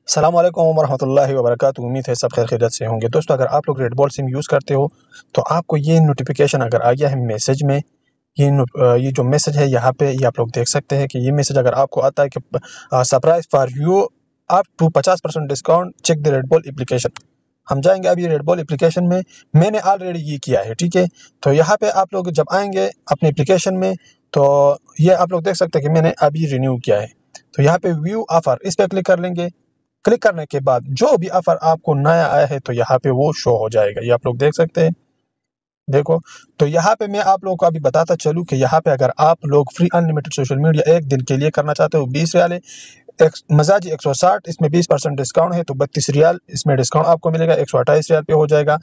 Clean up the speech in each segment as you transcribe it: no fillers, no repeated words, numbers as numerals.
अस्सलाम वालेकुम वरहमतुल्लाहि वबरकातुहू। उम्मीद है सब खैर खैरियत से होंगे। दोस्तों, अगर आप लोग रेड बॉल सिम यूज़ करते हो तो आपको ये नोटिफिकेशन अगर आ गया है मैसेज में, ये जो मैसेज है यहाँ पे ये आप लोग देख सकते हैं कि ये मैसेज अगर आपको आता है कि surprise for you up to 50% discount, check the red ball application. हम जाएंगे अभी रेड बॉल एप्लीकेशन में। मैंने ऑलरेडी ये किया है, ठीक है। तो यहाँ पे आप लोग जब आएंगे अपने एप्लीकेशन में तो ये आप लोग देख सकते हैं कि मैंने अभी रिन्यू किया है। तो यहाँ पे व्यू ऑफर इस पे क्लिक कर लेंगे। क्लिक करने के बाद जो भी ऑफर आपको नया आया है तो यहाँ पे वो शो हो जाएगा, ये आप लोग देख सकते हैं। देखो, तो यहाँ पे मैं आप लोगों को अभी बताता चलूँ कि यहाँ पे अगर आप लोग फ्री अनलिमिटेड सोशल मीडिया एक दिन के लिए करना चाहते हो 20 रियाल है। मजाजी 160, इसमें 20% डिस्काउंट है तो 32 रियाल इसमें डिस्काउंट आपको मिलेगा, 128 रियाल पे हो जाएगा।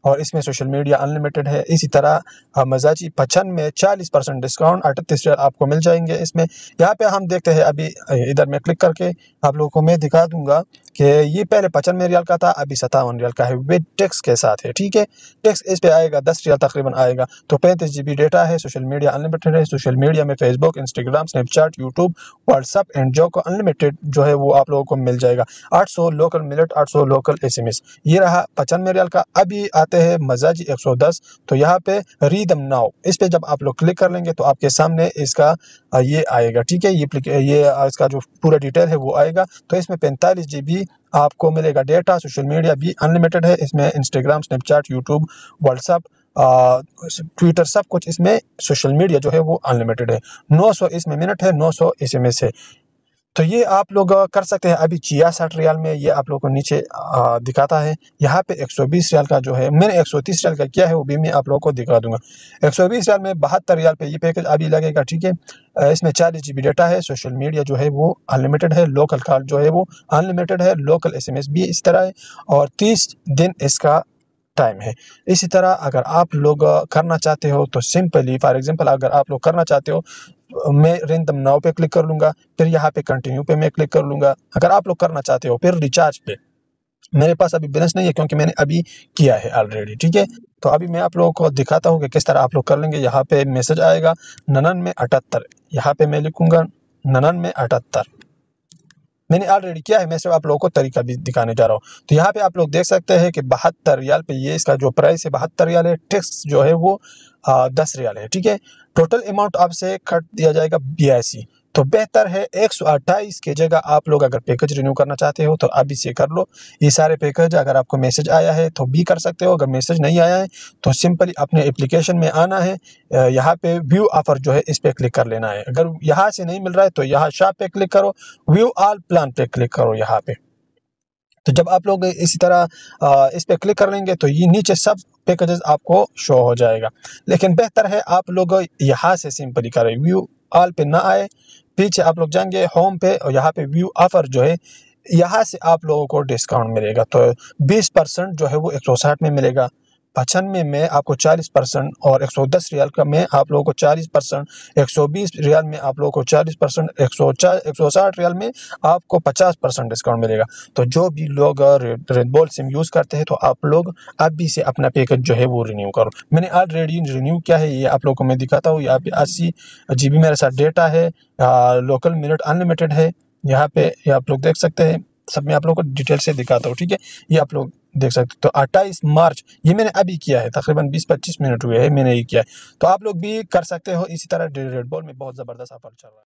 और इसमें सोशल मीडिया अनलिमिटेड है। इसी तरह मजाजी 55 में 40% डिस्काउंट, 38 रियाल आपको मिल जाएंगे इसमें। यहाँ पे हम देखते हैं अभी इधर में क्लिक करके आप लोगों को मैं दिखा दूंगा कि ये पहले 55 रियाल का था, अभी 57 रियाल का है, विद टैक्स के साथ है, ठीक है। टैक्स इस पे आएगा 10 रियाल तकरीबन आएगा। तो 35 GB डेटा है, सोशल मीडिया अनलिमिटेड है। सोशल मीडिया में Facebook, Instagram, Snapchat, YouTube, WhatsApp and जो को अनलिमिटेड जो है वो आप लोगों को मिल जाएगा। 800 लोकल मिनट, 800 लोकल SMS। ये रहा 95 रियाल का। अभी आते हैं मजाजी 110। तो यहाँ पे रीदम नाउ इस पे जब आप लोग क्लिक कर लेंगे तो आपके सामने इसका ये आएगा, ठीक है। ये इसका जो पूरा डिटेल है वो आएगा। तो इसमें 45 GB आपको मिलेगा डेटा। सोशल मीडिया भी अनलिमिटेड है इसमें, Instagram, Snapchat, YouTube, WhatsApp, Twitter, सब कुछ इसमें सोशल मीडिया जो है वो अनलिमिटेड है। 900 इसमें मिनट है, 900 SMS है। तो ये आप लोग कर सकते हैं। अभी 66 रियाल में ये आप लोग को नीचे दिखाता है। यहाँ पे 120 रियाल का जो है, मैंने 130 रियाल का किया है, वो भी मैं आप लोगों को दिखा दूंगा। 120 रियाल में 72 रियाल पे ये पैकेज अभी लगेगा, ठीक है। इसमें 40 GB डेटा है। सोशल मीडिया जो है वो अनलिमिटेड है। लोकल कॉल जो है वो अनलिमिटेड है। लोकल SMS भी इस तरह है। और 30 दिन इसका टाइम है। इसी तरह अगर आप लोग करना चाहते हो तो सिंपली फॉर एग्जांपल अगर आप लोग करना चाहते हो, मैं रेंडम नाउ पे क्लिक कर लूंगा, फिर यहाँ पे कंटिन्यू पे मैं क्लिक कर लूंगा। अगर आप लोग करना चाहते हो फिर रिचार्ज पे, मेरे पास अभी बैलेंस नहीं है क्योंकि मैंने अभी किया है ऑलरेडी, ठीक है। तो अभी मैं आप लोगों को दिखाता हूँ कि किस तरह आप लोग कर लेंगे। यहाँ पे मैसेज आएगा 99 में 78, यहाँ पे मैं लिखूंगा 99 में 78। मैंने ऑलरेडी किया है, मैं सिर्फ आप लोगों को तरीका भी दिखाने जा रहा हूँ। तो यहाँ पे आप लोग देख सकते हैं कि 72 रियाल पे ये इसका जो प्राइस है 72 रियाल है। टैक्स जो है वो 10 रियाल है, ठीक है। टोटल अमाउंट आपसे कट दिया जाएगा 82। तो बेहतर है 128 की जगह आप लोग अगर पैकेज रिन्यू करना चाहते हो तो अभी से कर लो ये सारे पैकेज। अगर आपको मैसेज आया है तो भी कर सकते हो, अगर मैसेज नहीं आया है तो सिंपली अपने एप्लीकेशन में आना है। यहाँ पे व्यू ऑफर जो है इस पे क्लिक कर लेना है। अगर यहाँ से नहीं मिल रहा है तो यहाँ शॉप पे क्लिक करो, व्यू ऑल प्लान पे क्लिक करो यहाँ पे। तो जब आप लोग इसी तरह इस पे क्लिक कर लेंगे तो ये नीचे सब पैकेजेस आपको शो हो जाएगा। लेकिन बेहतर है आप लोग यहाँ से सिंपली करें, व्यू ऑल पे ना आए, पीछे आप लोग जाएंगे होम पे और यहाँ पे व्यू ऑफर जो है यहाँ से आप लोगों को डिस्काउंट मिलेगा। तो 20% जो है वो 160 में मिलेगा, 95 में आपको 40% और 110 रियाल का में आप लोगों को 40%, 120 रियाल में आप लोगों को 40%, 160 रियाल में आपको 50% डिस्काउंट मिलेगा। तो जो भी लोग रेड बॉल सिम यूज़ करते हैं तो आप लोग अभी से अपना पैकेज जो है वो रिन्यू करो। मैंने ऑलरेडी रिन्यू किया है, ये आप लोगों को मैं दिखाता हूँ। यहाँ पे 80 GB मेरे साथ डेटा है, लोकल मिनट अनलिमिटेड है। यहाँ पे ये आप लोग देख सकते हैं, सब मैं आप लोगों को डिटेल से दिखाता हूँ, ठीक है। ये आप लोग देख सकते हो। तो 28 मार्च ये मैंने अभी किया है, तकरीबन 20-25 मिनट हुए हैं मैंने ये किया है। तो आप लोग भी कर सकते हो इसी तरह। रेड बॉल में बहुत ज़बरदस्त ऑफर चल रहा है।